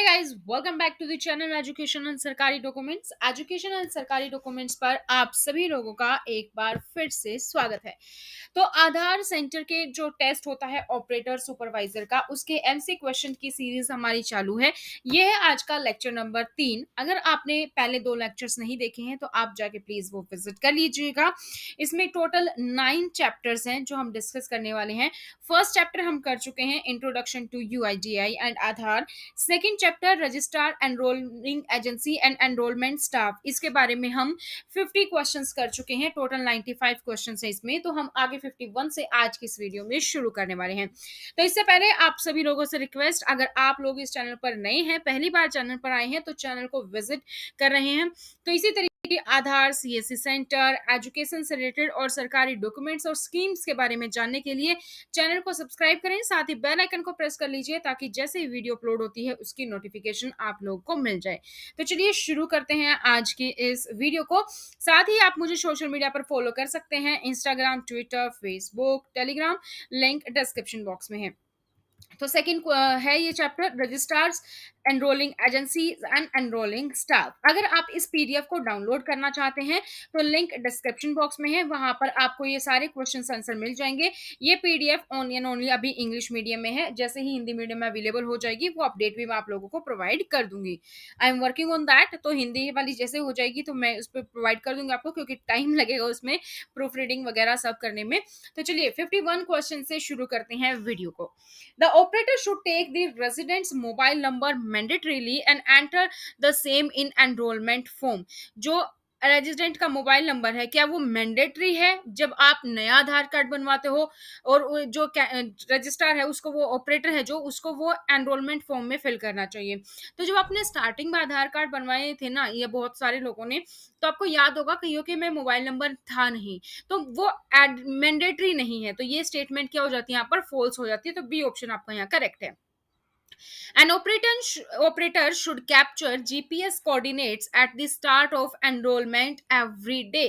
Guys, welcome back to the channel education and सरकारी documents. Education and सरकारी documents पर आप सभी लोगों का एक बार फिर से स्वागत है। तो आधार सेंटर के जो टेस्ट होता है ऑपरेटर सुपरवाइजर का, उसके एमसी क्वेश्चन की सीरीज हमारी चालू है। ये है आज का लेक्चर नंबर 3। अगर आपने पहले 2 लेक्चर्स नहीं देखे हैं तो आप जाके प्लीज वो विजिट कर लीजिएगा। इसमें टोटल 9 चैप्टर्स हैं जो हम डिस्कस करने वाले हैं। फर्स्ट चैप्टर हम कर चुके हैं, introduction to UIDAI and Aadhaar. Second chapter registrar enrolling agency and enrolment staff, इसके बारे में हम 50 क्वेश्चंस कर चुके हैं। टोटल 95 क्वेश्चंस हैं इसमें, तो हम आगे 51 से आज की इस वीडियो में शुरू करने वाले हैं। तो इससे पहले आप सभी लोगों से रिक्वेस्ट, अगर आप लोग इस चैनल पर नए हैं, पहली बार चैनल पर आए हैं, तो चैनल को विजिट कर रहे हैं तो इसी तरीके आधार, सीएससी सेंटर, एजुकेशन से रिलेटेड और सरकारी डॉक्यूमेंट्स और स्कीम्स के बारे में जानने के लिए चैनल को सब्सक्राइब करें, साथ ही बेल आइकन को प्रेस कर लीजिए ताकि जैसे ही वीडियो अपलोड होती है उसकी नोटिफिकेशन आप लोगों को मिल जाए। तो चलिए शुरू करते हैं आज की इस वीडियो को। साथ ही आप मुझे सोशल मीडिया पर फॉलो कर सकते हैं, Instagram, Twitter, Facebook, Telegram, link description box में है। तो सेकंड है ये chapter registrars enrolling agencies and enrolling staff. अगर आप इस पीडीएफ को डाउनलोड करना चाहते हैं तो लिंक डिस्क्रिप्शन बॉक्स में है, वहां पर आपको ये सारे क्वेश्चन आंसर मिल जाएंगे। ये पीडीएफ ओनली एंड ओनली अभी इंग्लिश मीडियम में है, जैसे ही हिंदी मीडियम में अवेलेबल हो जाएगी वो अपडेट भी मैं आप लोगों को प्रोवाइड कर दूंगी। I am working on that, तो हिंदी वाली जैसे हो जाएगी तो मैं उस पर प्रोवाइड कर दूंगी आपको, क्योंकि टाइम लगेगा उसमें प्रूफ रीडिंग वगैरह सब करने में। तो चलिए 51 क्वेश्चन से शुरू करते हैं वीडियो को। The operator should take the resident's mobile number mandatorily and enter the same in enrollment form. जो रेजिडेंट का मोबाइल नंबर है, क्या वो मैंडेटरी है जब आप नया आधार कार्ड बनवाते हो, और जो रजिस्ट्रार है उसको, वो ऑपरेटर है जो, उसको वो एनरोलमेंट फॉर्म में फिल करना चाहिए। तो जब आपने स्टार्टिंग में आधार कार्ड बनवाए थे ना, ये बहुत सारे लोगों ने, तो आपको याद होगा कईयों के में मोबाइल नंबर था नहीं, तो वो मैंडेटरी नहीं है। तो ये स्टेटमेंट क्या हो जाती है यहाँ पर, फॉल्स हो जाती है। तो बी ऑप्शन आपका यहाँ करेक्ट है। An operator should capture GPS coordinates at the start of enrollment every day.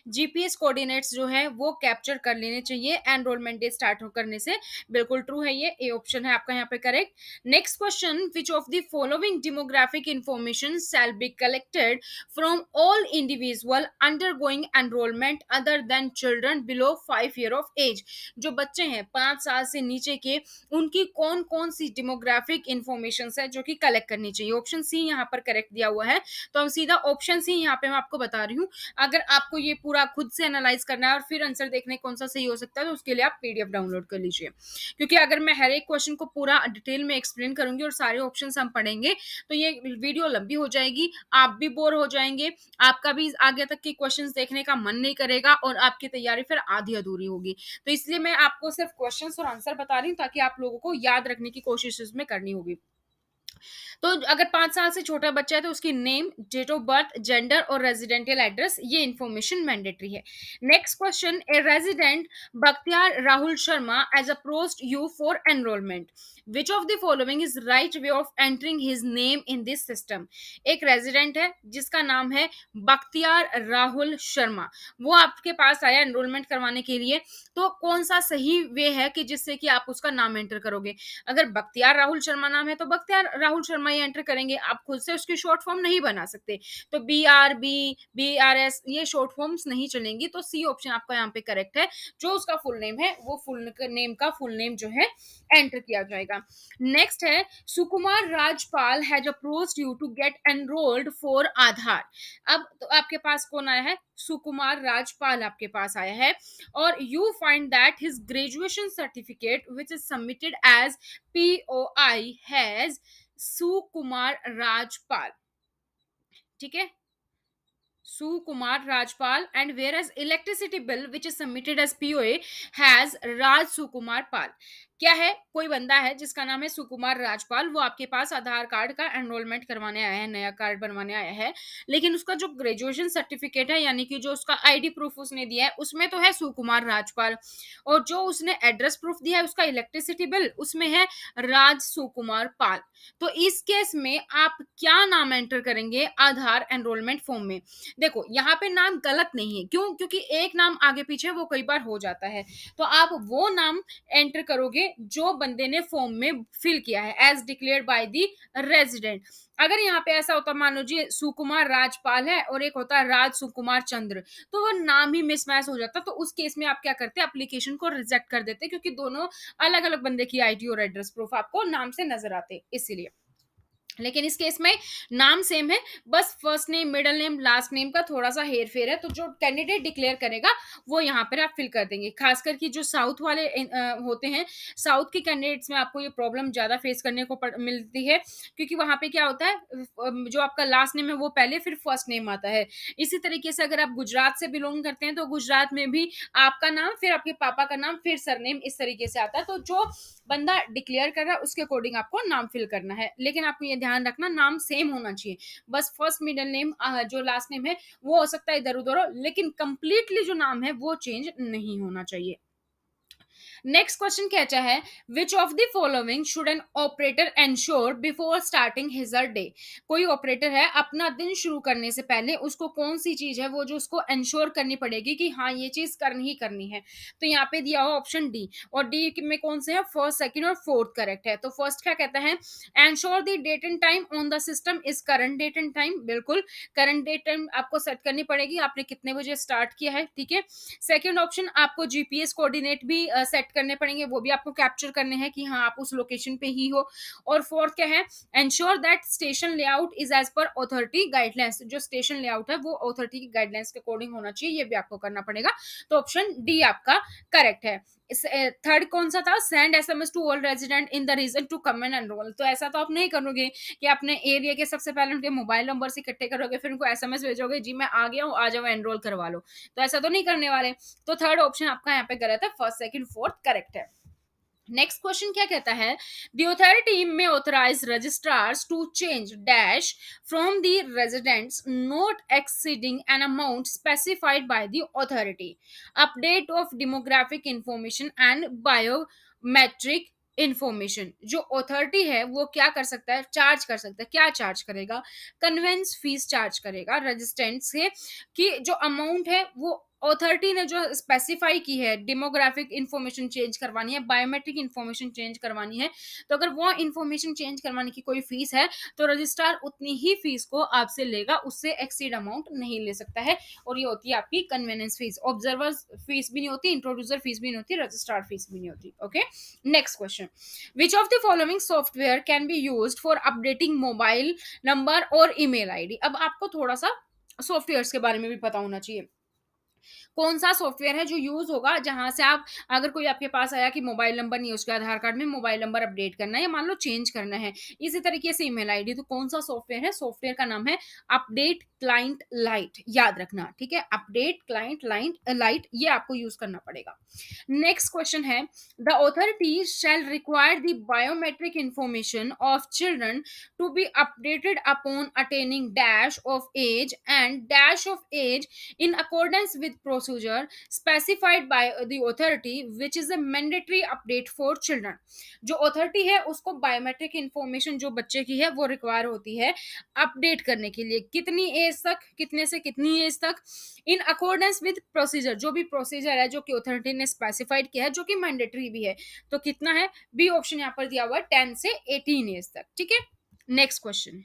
GPS coordinates जो है वो कैप्चर कर लेने चाहिए एनरोलमेंट डे स्टार्ट करने से। बिल्कुल ट्रू है, ये ऑप्शन है आपका यहाँ पे correct. Next question, which of the following demographic information shall be collected from all individual undergoing enrolment other than children below 5 year of age. जो बच्चे हैं 5 साल से नीचे के, उनकी कौन कौन सी डेमोग्राफिक इंफॉर्मेशन है जो कि कलेक्ट करनी चाहिए। ऑप्शन सी यहाँ पर करेक्ट दिया हुआ है, तो हम सीधा ऑप्शन सी यहाँ पे मैं आपको बता रही हूँ। अगर आपको ये पूरा खुद से एनालाइज करना है और फिर आंसर देखने कौन सा सही हो सकता है, तो उसके लिए आप पीडीएफ डाउनलोड कर लीजिए, क्योंकि अगर मैं हर एक क्वेश्चन को पूरा डिटेल में एक्सप्लेन करूंगी और सारे ऑप्शन हम पढ़ेंगे तो ये वीडियो लंबी हो जाएगी, आप भी बोर हो जाएंगे, आपका भी आगे तक के क्वेश्चंस देखने का मन नहीं करेगा और आपकी तैयारी फिर आधी अधूरी होगी। तो इसलिए मैं आपको सिर्फ क्वेश्चंस और आंसर बता रही हूँ ताकि आप लोगों को याद रखने की कोशिश इसमें करनी होगी। तो अगर 5 साल से छोटा बच्चा है तो उसकी name, date of birth, gender और रेजिडेंशियल एड्रेस, ये इंफॉर्मेशन मैंडेटरी है। Next question, a resident Bakhtiyar Rahul Sharma has approached you for enrolment, which of the following is right way of entering his name in this system. एक resident है जिसका नाम है बख्तियार राहुल शर्मा, वो आपके पास आया एनरोलमेंट करवाने के लिए, तो कौन सा सही वे है कि जिससे कि आप उसका नाम एंटर करोगे। अगर बख्तियार राहुल शर्मा नाम है तो बख्तियार राहुल शर्मा ही एंटर करेंगे, आप खुद से उसकी शॉर्ट फॉर्म नहीं बना सकते। तो BRS ये शॉर्ट फॉर्म्स नहीं चलेंगी। तो सी ऑप्शन आपका यहाँ पे करेक्ट है, जो उसका फुल नेम है वो फुल नेम का फुल नेम जो है एंटर किया जाएगा। नेक्स्ट है, Sukumar Rajpal has approached you to get enrolled for Aadhaar. अब तो आपके पास कौन आया है, सुकुमार राजपाल आपके पास आया है, और you find that his graduation certificate which is submitted as POI has Sukumar Rajpal. ठीक है, Sukumar Rajpal, and whereas electricity bill which is submitted as POA has Raj Sukumar Pal. क्या है, कोई बंदा है जिसका नाम है सुकुमार राजपाल, वो आपके पास आधार कार्ड का एनरोलमेंट करवाने आया है, नया कार्ड बनवाने आया है, लेकिन उसका जो ग्रेजुएशन सर्टिफिकेट है, यानी कि जो उसका ID प्रूफ उसने दिया है, उसमें तो है सुकुमार राजपाल, और जो उसने एड्रेस प्रूफ दिया है, उसका इलेक्ट्रिसिटी बिल, उसमें है राज सुकुमार पाल। तो इस केस में आप क्या नाम एंटर करेंगे आधार एनरोलमेंट फॉर्म में। देखो यहाँ पे नाम गलत नहीं है, क्यों, क्योंकि एक नाम आगे पीछे वो कई बार हो जाता है, तो आप वो नाम एंटर करोगे करेंगे जो बंदे ने फॉर्म में फिल किया है, as declared by the resident. अगर यहाँ पे ऐसा होता, मान लो जी सुकुमार राजपाल है और एक होता है राज सुकुमार चंद्र, तो वो नाम ही मिसमैच हो जाता। तो उस केस में आप क्या करते हैं, एप्लीकेशन को रिजेक्ट कर देते, क्योंकि दोनों अलग अलग बंदे की आईडी और एड्रेस प्रूफ आपको नाम से नजर आते, इसीलिए। लेकिन इस केस में नाम सेम है, बस first name, middle name, last name का थोड़ा सा हेर फेर है। तो जो कैंडिडेट डिक्लेयर करेगा वो यहाँ पर आप फिल कर देंगे। खासकर कि जो साउथ वाले होते हैं, साउथ के कैंडिडेट्स में आपको ये प्रॉब्लम ज्यादा फेस करने को मिलती है, क्योंकि वहां पे क्या होता है, जो आपका लास्ट नेम है वो पहले, फिर फर्स्ट नेम आता है। इसी तरीके से अगर आप गुजरात से बिलोंग करते हैं तो गुजरात में भी आपका नाम, फिर आपके पापा का नाम, फिर सरनेम, इस तरीके से आता है। तो जो बंदा डिक्लेयर कर रहा है उसके अकॉर्डिंग आपको नाम फिल करना है। लेकिन आपको ये ध्यान रखना, नाम सेम होना चाहिए, बस फर्स्ट मिडिल नेम जो लास्ट नेम है वो हो सकता है इधर उधर हो, लेकिन कंप्लीटली जो नाम है वो चेंज नहीं होना चाहिए। नेक्स्ट क्वेश्चन कहता है, which of the following should an operator ensure before starting his और डे। कोई ऑपरेटर है, अपना दिन शुरू करने से पहले उसको कौन सी चीज है वो जो उसको एंश्योर करनी पड़ेगी कि हाँ ये चीज करनी ही करनी है। तो यहाँ पे दिया हुआ ऑप्शन डी, और डी में कौन से है, फर्स्ट, सेकंड और फोर्थ करेक्ट है। तो फर्स्ट क्या कहता है, ensure the date and time on the system is current date and time. बिल्कुल, करंट डेट टाइम आपको सेट करनी पड़ेगी, आपने कितने बजे स्टार्ट किया है, ठीक है। सेकंड ऑप्शन, आपको जीपीएस कोऑर्डिनेट भी सेट करने पड़ेंगे, वो भी आपको कैप्चर करने हैं कि हाँ आप उस लोकेशन पे ही हो। और फोर्थ क्या है, ensure that station layout is as per authority guidelines. जो स्टेशन लेआउट है वो अथॉरिटी की गाइडलाइंस के अकॉर्डिंग होना चाहिए, ये भी आपको करना पड़ेगा। तो ऑप्शन डी आपका करेक्ट है। थर्ड कौन सा था, send SMS to all resident in the region to come and enrol. तो ऐसा तो आप नहीं करोगे कि अपने एरिया के सबसे पहले उनके मोबाइल नंबर से इकट्ठे करोगे, फिर उनको एसएमएस भेजोगे जी मैं आ गया हूँ, आ जाओ एनरोल करवा लो। तो ऐसा तो नहीं करने वाले। तो थर्ड ऑप्शन आपका यहाँ पे गलत है, फर्स्ट, सेकंड, फोर्थ करेक्ट है। नेक्स्ट क्वेश्चन क्या कहता है, the authority may authorise registrars to change dash from the residents not exceeding an amount specified by the authority, update of demographic information and biometric information. जो authority है वो क्या कर सकता है, चार्ज कर सकता है। क्या चार्ज करेगा, कन्वेंस फीस चार्ज करेगा रजिस्टेंट से, कि जो अमाउंट है वो अथॉरिटी ने जो स्पेसिफाई की है, डेमोग्राफिक इंफॉर्मेशन चेंज करवानी है, बायोमेट्रिक इंफॉर्मेशन चेंज करवानी है, तो अगर वो इंफॉर्मेशन चेंज करवाने की कोई फीस है तो रजिस्ट्रार उतनी ही फीस को आपसे लेगा, उससे एक्सीड अमाउंट नहीं ले सकता है। और ये होती है आपकी कन्वीनियंस फीस। ऑब्जर्वर फीस भी नहीं होती, इंट्रोड्यूसर फीस भी नहीं होती, रजिस्ट्रार फीस भी नहीं होती। Okay, next question, which of the following software can be used for updating mobile number और ईमेल आईडी। अब आपको थोड़ा सा सॉफ्टवेयर्स के बारे में भी पता होना चाहिए। कौन सा सॉफ्टवेयर है जो यूज होगा, जहां से आप, अगर कोई आपके पास आया कि मोबाइल नंबर नहीं है, उसके आधार कार्ड में मोबाइल नंबर अपडेट करना है या मान लो चेंज करना है, इसी तरीके से ईमेल आईडी, तो कौन सा सॉफ्टवेयर है, सॉफ्टवेयर का नाम है अपडेट क्लाइंट लाइट। याद रखना, ठीक है, अपडेट क्लाइंट लाइट, ये आपको यूज करना पड़ेगा। नेक्स्ट क्वेश्चन है, the authority shall require the biometric information of children to be updated upon attaining dash of age and dash of age in accordance with procedure specified by the authority which is a mandatory update for children। जो authority है उसको biometric information जो बच्चे की है वो require होती है अपडेट करने के लिए, कितनी एज तक, कितने से कितनी एज तक, इन अकॉर्डेंस विद प्रोसीजर, जो भी प्रोसीजर है जो कि अथॉरिटी ने स्पेसिफाइड किया है, जो कि मैंडेटरी भी है। तो कितना है, बी ऑप्शन यहाँ पर दिया हुआ है 10 से 18 एज तक, ठीक है। Next question,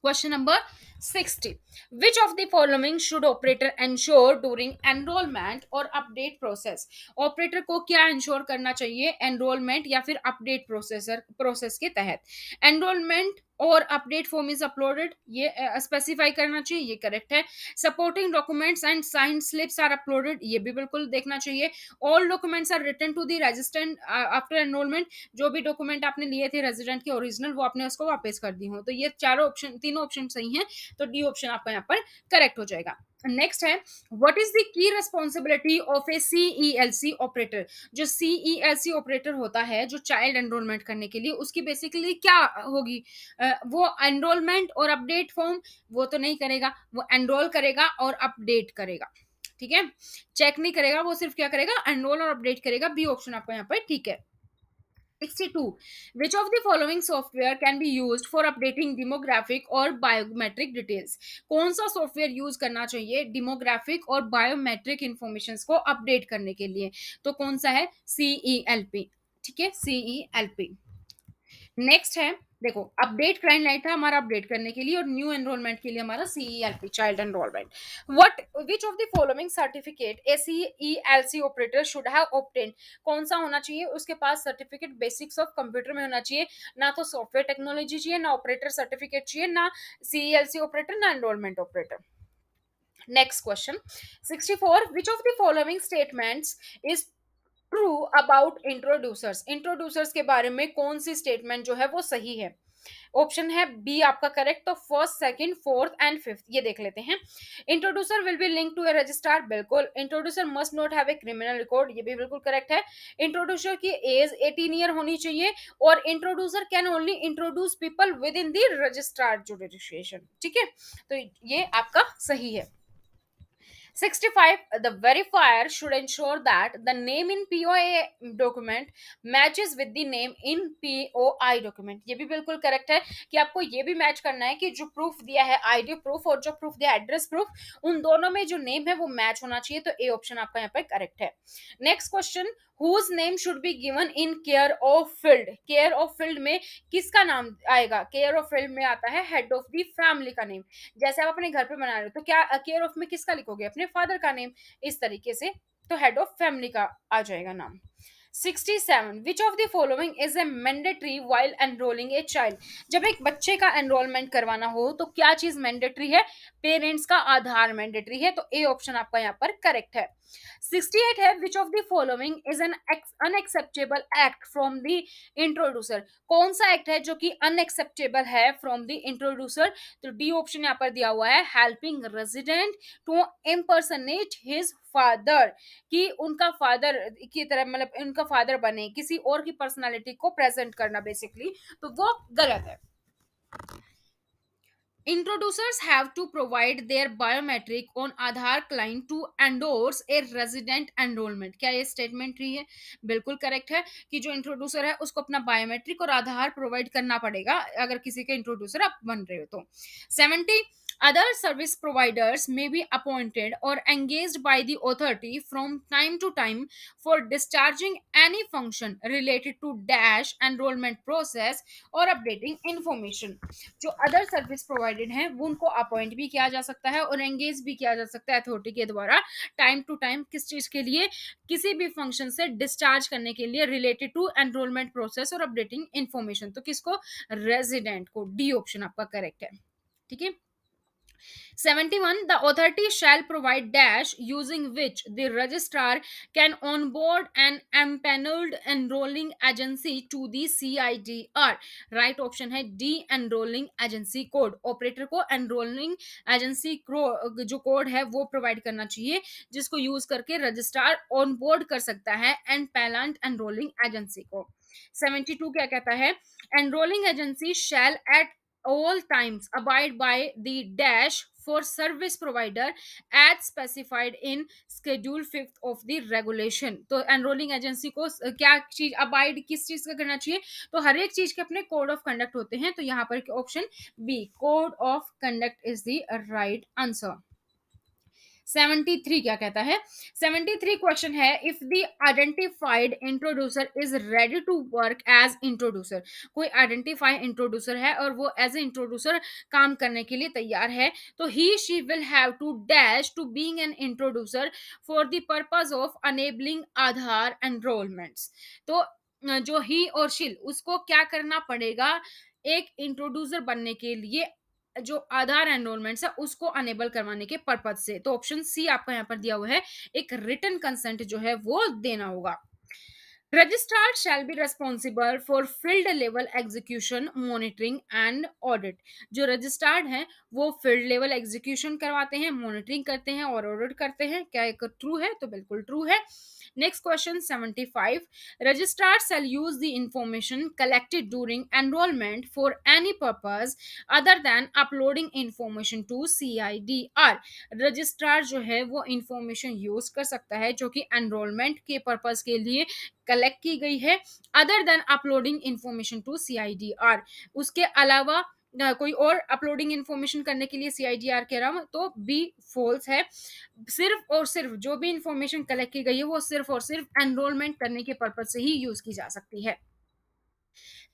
question number 60, which of the following should operator ensure during enrollment और update process। ऑपरेटर को क्या इंश्योर करना चाहिए एनरोलमेंट या फिर अपडेट प्रोसेस के तहत। एनरोलमेंट और अपडेट फॉर्म इज अपलोडेड, ये स्पेसिफाई करना चाहिए, ये करेक्ट है। Supporting documents and sign slips are uploaded, ये भी बिल्कुल देखना चाहिए। All documents are return to the resident after enrolment, जो भी डॉक्यूमेंट आपने लिए थे रेजिडेंट के ओरिजिनल, वो आपने उसको वापस कर दी हो। तो ये चारों ऑप्शन, तीनों ऑप्शन सही हैं, तो डी ऑप्शन आपका यहाँ पर करेक्ट हो जाएगा। नेक्स्ट है, what is the key responsibility of a CELC operator. जो सीईएलसी ऑपरेटर होता है जो चाइल्ड एनरोलमेंट करने के लिए, उसकी बेसिकली क्या होगी, वो एनरोलमेंट और अपडेट फॉर्म वो तो नहीं करेगा, वो एनरोल करेगा और अपडेट करेगा, ठीक है, चेक नहीं करेगा, वो सिर्फ क्या करेगा, एनरोल और अपडेट करेगा। बी ऑप्शन आपका यहाँ पर ठीक है। 62, which of the following software can be used for updating demographic और biometric details। कौन सा सॉफ्टवेयर यूज करना चाहिए डेमोग्राफिक और बायोमेट्रिक इंफॉर्मेशन को अपडेट करने के लिए, तो कौन सा है, CELP, ठीक है, CELP। नेक्स्ट है, देखो अपडेट क्लाइंट लाइन था हमारा अपडेट करने के लिए, और न्यू एनरोलमेंट के लिए हमारा CELP child enrolment. What which of the following certificate A CELC operator should have obtain, कौन सा होना चाहिए उसके पास सर्टिफिकेट बेसिक्स ऑफ कंप्यूटर में होना चाहिए, ना तो सॉफ्टवेयर टेक्नोलॉजी चाहिए, ना ऑपरेटर सर्टिफिकेट चाहिए, ना CELC ऑपरेटर, ना enrolment operator. Next question 64, which of the following statements is true about introducers, introducers के बारे में कौन सी स्टेटमेंट जो है वो सही है। ऑप्शन है बी आपका करेक्ट, तो first, second, fourth and fifth ये देख लेते हैं। Introducer will be link to a registrar, बिल्कुल। Introducer must not have a criminal record, ये भी बिल्कुल करेक्ट है। इंट्रोड्यूसर की एज 18 ईयर होनी चाहिए, और introducer can only introduce people with in the registrar जो रजिस्ट्रेशन, ठीक है, तो ये आपका सही है। 65, the verifier should ensure that the name in POA document matches with the name in POI document, ये भी बिल्कुल करेक्ट है कि आपको ये भी मैच करना है कि जो प्रूफ दिया है आईडी प्रूफ और जो प्रूफ दिया एड्रेस प्रूफ, उन दोनों में जो नेम है वो मैच होना चाहिए, तो ए ऑप्शन आपका यहाँ पे करेक्ट है। Next question, whose name should be given in care of field, care of field में किसका नाम आएगा, care of field में आता है head of the family का नेम, जैसे आप अपने घर पे बना रहे हो तो क्या केयर ऑफ में किसका लिखोगे, अपने फादर का नेम, इस तरीके से तो हेड ऑफ फैमिली का आ जाएगा नाम। 67, विच of the following is a mandatory while enrolling a child, जब एक बच्चे का एनरोलमेंट करवाना हो तो क्या चीज मैंडेटरी है, पेरेंट्स का आधार मैंडेटरी है, तो ए ऑप्शन आपका यहाँ पर करेक्ट है। 68 है, which of the following is an unacceptable act from the introducer, कौन सा एक्ट है जो कि अनएक्सेप्टेबल है फ्रॉम द इंट्रोड्यूसर, तो डी ऑप्शन यहाँ पर दिया हुआ है, helping resident to impersonate his father, कि उनका फादर की तरह मतलब उनका फादर बने, किसी और की पर्सनालिटी को प्रेजेंट करना बेसिकली, तो वो गलत है। Introducers have to provide their biometric on Aadhaar client to endorse a resident enrollment, क्या ये स्टेटमेंट रही है, बिल्कुल करेक्ट है कि जो इंट्रोड्यूसर है उसको अपना बायोमेट्रिक और आधार प्रोवाइड करना पड़ेगा अगर किसी के इंट्रोड्यूसर आप बन रहे हो तो। 70, other service providers may be appointed or engaged by the authority from time to time for discharging any function related to dash enrollment process or updating information, जो अदर सर्विस प्रोवाइडेड हैं वो उनको appoint भी किया जा सकता है और एंगेज भी किया जा सकता है अथॉरिटी के द्वारा टाइम टू टाइम, किस चीज के लिए, किसी भी फंक्शन से डिस्चार्ज करने के लिए रिलेटेड टू एनरोलमेंट प्रोसेस और अपडेटिंग इन्फॉर्मेशन, तो किसको, रेजिडेंट को, डी ऑप्शन आपका करेक्ट है, ठीक है। 71, the authority shall provide dash using which the registrar can onboard an empaneled enrolling agency to the CIDR, right option है D, enrolling agency code, operator को enrolling agency जो code है वो provide करना चाहिए जिसको यूज करके रजिस्ट्रार ऑनबोर्ड कर सकता है एम्पैनल्ड एनरोलिंग एजेंसी को। 72 क्या कहता है, enrolling agency shall at all times abide by the dash for service provider as specified in schedule 5th of the regulation, तो एनरोलिंग एजेंसी को क्या चीज अबाइड किस चीज का करना चाहिए, तो हर एक चीज के अपने कोड ऑफ कंडक्ट होते हैं, तो यहाँ पर option B code of conduct is the right answer. 73 क्या कहता है, 73 क्वेश्चन है, if the identified introducer is ready to work as introducer, कोई आइडेंटिफाइड इंट्रोड्यूसर है और वो एज ए इंट्रोड्यूसर काम करने के लिए तैयार है, तो he she will have to dash to being an introducer for the purpose of enabling Aadhaar enrolments, तो जो ही और शिल उसको क्या करना पड़ेगा एक इंट्रोड्यूसर बनने के लिए जो आधार एनरोलमेंट है उसको अनेबल करवाने के पर्पज से, तो ऑप्शन सी आपका यहाँ पर दिया हुआ है, एक रिटन कंसेंट जो है वो देना होगा। Registrar shall be responsible for field level execution monitoring and audit, जो रजिस्ट्रार्ड हैं वो फील्ड लेवल एग्जीक्यूशन करवाते हैं, मॉनिटरिंग करते हैं और ऑडिट करते हैं, क्या एक ट्रू है, तो बिल्कुल ट्रू है। Next question 75, registrar shall use the information collected during enrolment for any purpose other than uploading information to CIDR, registrar जो है वो इंफॉर्मेशन यूज कर सकता है जो कि एनरोलमेंट के पर्पज के लिए कलेक्ट की गई है other than uploading information to CIDR, उसके अलावा कोई और अपलोडिंग इन्फॉर्मेशन करने के लिए सीआईडीआर कह रहा हूँ, तो बी फॉल्स है। सिर्फ और सिर्फ जो भी इन्फॉर्मेशन कलेक्ट की गई है वो सिर्फ और सिर्फ एनरोलमेंट करने के पर्पज से ही यूज की जा सकती है।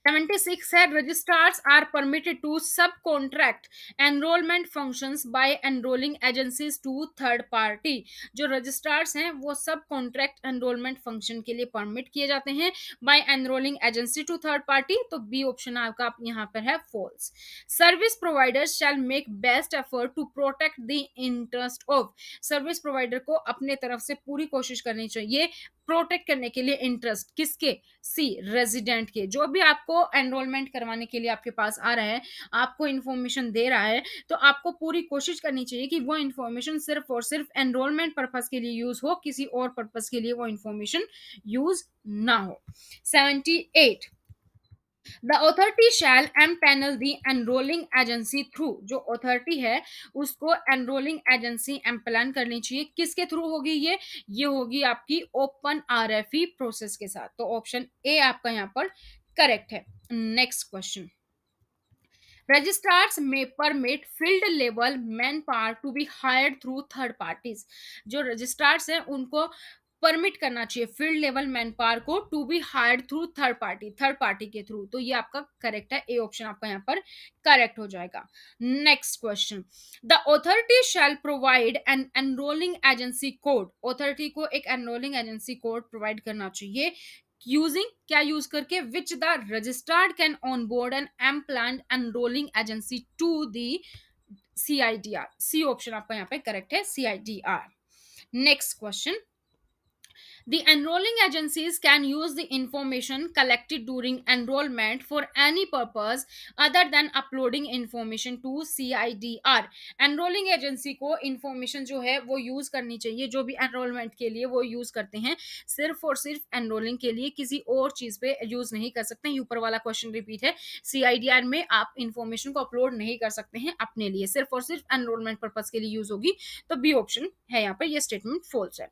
76 है, registrars are permitted to subcontract enrollment functions by enrolling agencies to third party। जो रजिस्ट्रार्स हैं वो सब कॉन्ट्रैक्ट एनरोलमेंट फंक्शन के लिए परमिट किए जाते हैं by enrolling agency to third party, तो बी ऑप्शन आपका आप यहाँ पर है false. Service providers shall make best effort to protect the interest of. Service provider को अपने तरफ से पूरी कोशिश करनी चाहिए प्रोटेक्ट करने के लिए इंटरेस्ट किसके, सी रेजिडेंट के। जो भी आपको एनरोलमेंट करवाने के लिए आपके पास आ रहा है, आपको इन्फॉर्मेशन दे रहा है, तो आपको पूरी कोशिश करनी चाहिए कि वो इन्फॉर्मेशन सिर्फ और सिर्फ एनरोलमेंट पर्पस के लिए यूज हो, किसी और पर्पस के लिए वो इन्फॉर्मेशन यूज ना हो। 78, the authority shall empanel the enrolling agency through. जो अथॉरिटी है उसको एनरोलिंग एजेंसी एम्पलान करनी चाहिए, किसके थ्रू होगी ये होगी आपकी ओपन आरएफई प्रोसेस के साथ, तो ऑप्शन ए आपका यहाँ पर करेक्ट है। Next question, registrars may permit field level manpower to be hired through third parties। जो रजिस्ट्रार्स हैं उनको परमिट करना चाहिए फील्ड लेवल मैन पावर को to be hired through third party के थ्रू, तो ये आपका करेक्ट है, ए ऑप्शन आपका यहाँ पर करेक्ट हो जाएगा। Next question, the authority shell provide an enrolling agency code. Authority को एक एनरोलिंग एजेंसी कोड प्रोवाइड करना चाहिए यूजिंग क्या यूज करके, which the registered can on board an empanel enrolling agency to the CIDR. C option आपका यहाँ पे correct है, CIDR. Next question, the enrolling agencies can use the information collected during enrollment for any purpose other than uploading information to CIDR। enrolling agency को information जो है वो use करनी चाहिए, जो भी enrollment के लिए वो यूज करते हैं, सिर्फ और सिर्फ enrolling के लिए, किसी और चीज पे यूज नहीं कर सकते हैं। ऊपर वाला क्वेश्चन रिपीट है, CIDR में आप इंफॉर्मेशन को अपलोड नहीं कर सकते हैं अपने लिए, सिर्फ और सिर्फ एनरोलमेंट पर्पज के लिए यूज होगी, तो बी ऑप्शन है यहाँ पर, ये स्टेटमेंट फॉल्स है।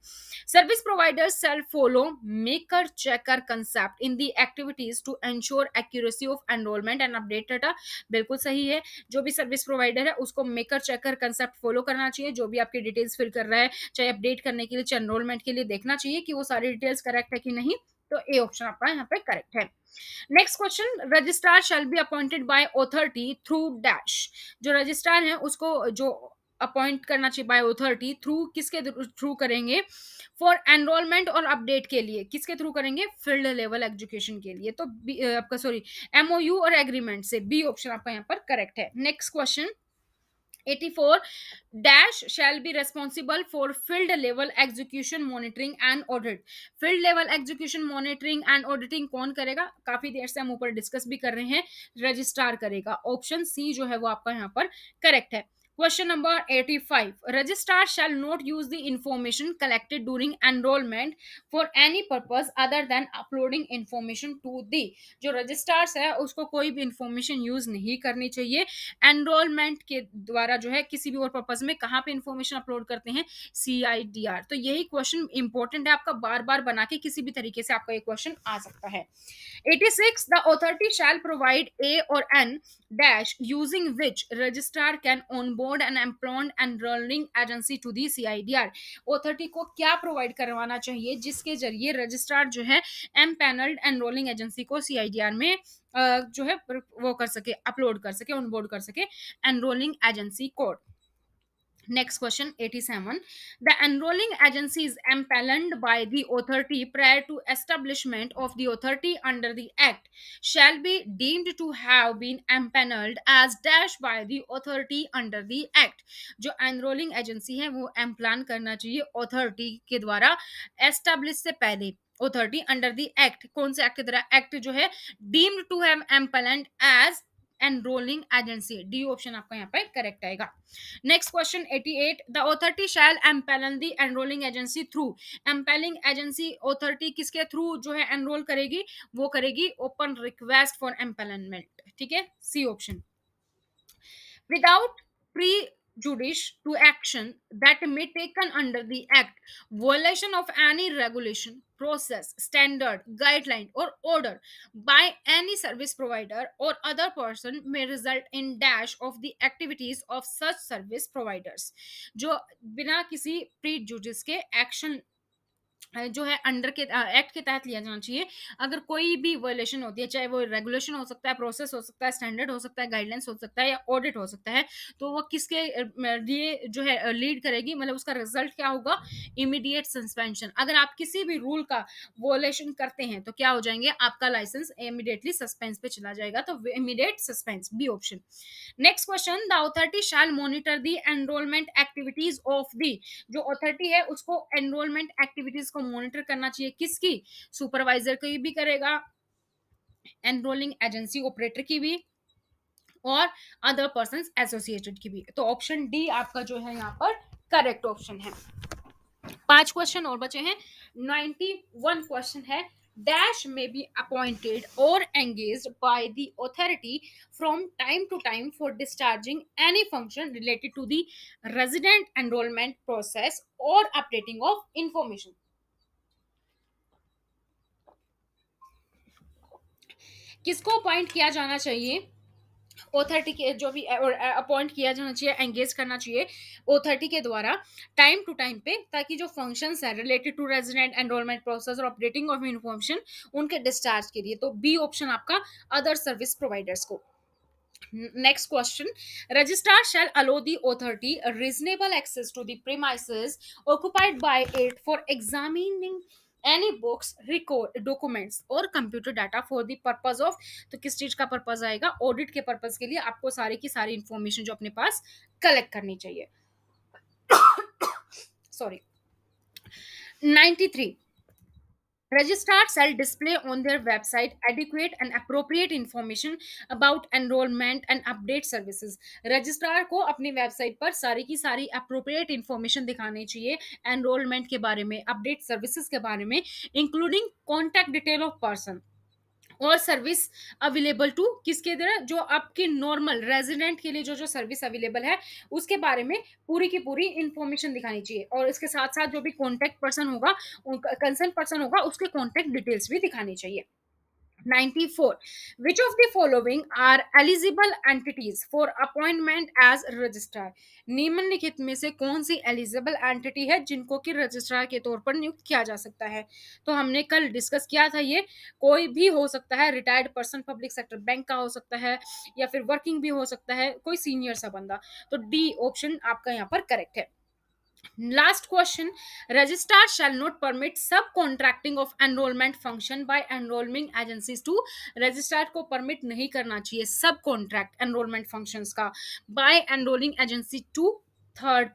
Service providers shall follow maker checker concept in the activities to ensure accuracy of enrollment and update data। बिल्कुल सही है, जो भी सर्विस प्रोवाइडर है उसको मेकर चेकर कंसेप्ट फॉलो करना चाहिए, जो भी आपकी डिटेल्स फिल कर रहा है, चाहे अपडेट करने के लिए चाहे एनरोलमेंट के लिए, देखना चाहिए कि वो सारी डिटेल्स करेक्ट है कि नहीं, तो ए ऑप्शन आपका यहाँ पे करेक्ट है। Next question, registrar shall be appointed by authority through dash. जो रजिस्ट्रार है उसको जो अपॉइंट करना चाहिए बाय अथॉरिटी थ्रू, किसके थ्रू करेंगे, फॉर एनरोलमेंट और अपडेट के लिए, किसके थ्रू करेंगे, फील्ड लेवल एजुकेशन के लिए, तो आपका सॉरी एमओयू और एग्रीमेंट से, बी ऑप्शन आपका यहाँ पर करेक्ट है। Next question, 84, dash shall be responsible for field level execution monitoring and audit। field level execution monitoring and auditing कौन करेगा, काफी देर से हम ऊपर डिस्कस भी कर रहे हैं, रजिस्ट्रार करेगा, ऑप्शन सी जो है वो आपका यहाँ पर करेक्ट है। Question number 85, registrar shall not use the information collected during enrollment for any purpose other than uploading information to the। जो रजिस्ट्रार्स है उसको कोई भी इंफॉर्मेशन यूज नहीं करनी चाहिए एनरोलमेंट के द्वारा, जो है किसी भी और पर्पज में, कहाँ पे इंफॉर्मेशन अपलोड करते हैं, सीआईडीआर। तो यही क्वेश्चन इंपॉर्टेंट है आपका, बार बार बना के किसी भी तरीके से आपका ये क्वेश्चन आ सकता है। 86, the authority shall provide a or n dash using which registrar can onboard an employed enrolling agency to the CIDR। Authority को क्या प्रोवाइड करवाना चाहिए जिसके जरिए रजिस्ट्रार जो है एम पैनल्ड एनरोलिंग एजेंसी को सीआईडीआर में जो है वो कर सके, अपलोड कर सके, ऑनबोर्ड कर सके enrolling agency code. Next question, 87, the enrolling agency is empaneled by the authority prior to establishment of the authority under the act shall be deemed to have been empaneled as dash by the authority under the act। जो enrolling agency है वो एम्प्लान करना चाहिए authority के द्वारा establish से पहले, authority under the act, कौन से एक्ट के द्वारा, एक्ट जो है deemed to have empaneled as enrolling agency, D option आपका यहाँ पे करेक्ट आएगा। Next question 88, the authority shall empanel the enrolling agency through. Empanelling agency authority किसके थ्रू जो है एनरोल करेगी, वो करेगी ओपन रिक्वेस्ट फॉर एम्पैनलमेंट, ठीक है, सी ऑप्शन। विदाउट प्री judice to action that may taken under the act. Violation of any regulation, process, standard, guideline or order by any service provider or other person may result in dash of the activities of such service providers. जो बिना किसी prejudice के action जो है under के act के तहत लिया जाना चाहिए। अगर कोई भी वायलेशन होती है, चाहे वो रेगुलेशन हो सकता है, प्रोसेस हो सकता है, स्टैंडर्ड हो सकता है, गाइडलाइंस हो सकता है या ऑडिट हो सकता है, तो वो किसके लिए जो है लीड करेगी, मतलब उसका रिजल्ट क्या होगा? Immediate suspension. अगर आप किसी भी रूल का वायलेशन करते हैं तो क्या हो जाएंगे? आपका लाइसेंस इमीडिएटली सस्पेंस पे चला जाएगा, तो immediate suspense B option. Next question, the authority shall monitor the enrolment activities of the, जो अथॉरिटी है उसको एनरोलमेंट एक्टिविटीज को मॉनिटर करना चाहिए, किसकी? सुपरवाइजर की भी करेगा, एनरोलिंग एजेंसी ऑपरेटर की भी, और अदर पर्सन एसोसिएटेड की भी। तो ऑप्शन डी आपका जो है यहाँ पर करेक्ट ऑप्शन है। 5 क्वेश्चन और बचे हैं। 91 क्वेश्चन है, dash may be appointed or engaged by the authority from time to time for discharging any function related to the resident enrollment process or updating of information. किसको appoint किया जाना चाहिए? Authority के जो भी अपॉइंट किया जाना चाहिए, एंगेज करना चाहिए ऑथोरिटी के द्वारा टाइम टू टाइम पे, ताकि जो फंक्शंस है related to resident enrolment process और अपडेटिंग ऑफ इंफॉर्मेशन उनके डिस्चार्ज के लिए। तो बी ऑप्शन आपका अदर सर्विस प्रोवाइडर्स को। Next question, registrar shall allow the authority a reasonable access to the premises occupied by it for examining any books, record, documents or computer data for the purpose of, तो किस चीज का purpose आएगा? Audit के purpose के लिए आपको सारी की सारी इंफॉर्मेशन जो अपने पास कलेक्ट करनी चाहिए। Sorry. 93, registrar shall display on their website adequate and appropriate information about enrollment and update services. Registrar को अपनी वेबसाइट पर सारी की सारी अप्रोप्रिएट इंफॉर्मेशन दिखानी चाहिए एनरोलमेंट के बारे में, अपडेट सर्विसेज के बारे में, including contact detail of person और सर्विस अवेलेबल टू, किसके द्वारा? जो आपके नॉर्मल रेजिडेंट के लिए जो जो सर्विस अवेलेबल है उसके बारे में पूरी की पूरी इंफॉर्मेशन दिखानी चाहिए, और इसके साथ साथ जो भी कॉन्टैक्ट पर्सन होगा, कंसर्न पर्सन होगा, उसके कॉन्टैक्ट डिटेल्स भी दिखानी चाहिए। 94, which of the following are eligible entities for appointment as registrar? निम्नलिखित में से कौन सी एलिजिबल एंटिटी है जिनको कि रजिस्ट्रार के तौर पर नियुक्त किया जा सकता है? तो हमने कल डिस्कस किया था, ये कोई भी हो सकता है, retired person public sector bank का हो सकता है, या फिर वर्किंग भी हो सकता है, कोई सीनियर सा बंदा। तो डी ऑप्शन आपका यहाँ पर करेक्ट है। Last question, registrar shall not permit subcontracting of enrollment function by enrolling agencies to, registrar को permit नहीं करना चाहिए सब कॉन्ट्रैक्ट एनरोलमेंट फंक्शंस का by enrolling agency to third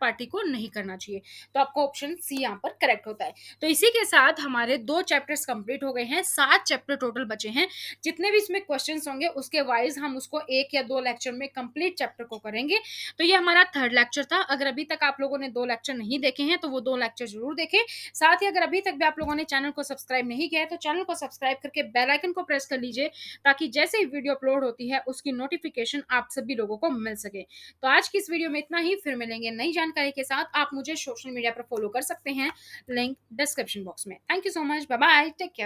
party को नहीं करना चाहिए। तो आपका ऑप्शन सी यहाँ पर करेक्ट होता है। तो इसी के साथ हमारे 2 चैप्टर्स कंप्लीट हो गए हैं, 7 चैप्टर टोटल बचे हैं। जितने भी इसमें क्वेश्चंस होंगे उसके वाइज हम उसको 1 या 2 लेक्चर में कंप्लीट चैप्टर को करेंगे। तो ये हमारा 3rd लेक्चर था। अगर अभी तक आप लोगों ने 2 लेक्चर नहीं देखे हैं तो वो 2 लेक्चर जरूर देखें। साथ ही अगर अभी तक भी आप लोगों ने चैनल को सब्सक्राइब नहीं किया है तो चैनल को सब्सक्राइब करके बेल आइकन को प्रेस कर लीजिए, ताकि जैसे ही वीडियो अपलोड होती है उसकी नोटिफिकेशन आप सभी लोगों को मिल सके। तो आज की इस वीडियो में इतना ही, फिर मिलेंगे नई जानकारी के साथ। आप मुझे सोशल मीडिया पर फॉलो कर सकते हैं, लिंक डिस्क्रिप्शन बॉक्स में। Thank you so much, bye bye, take care.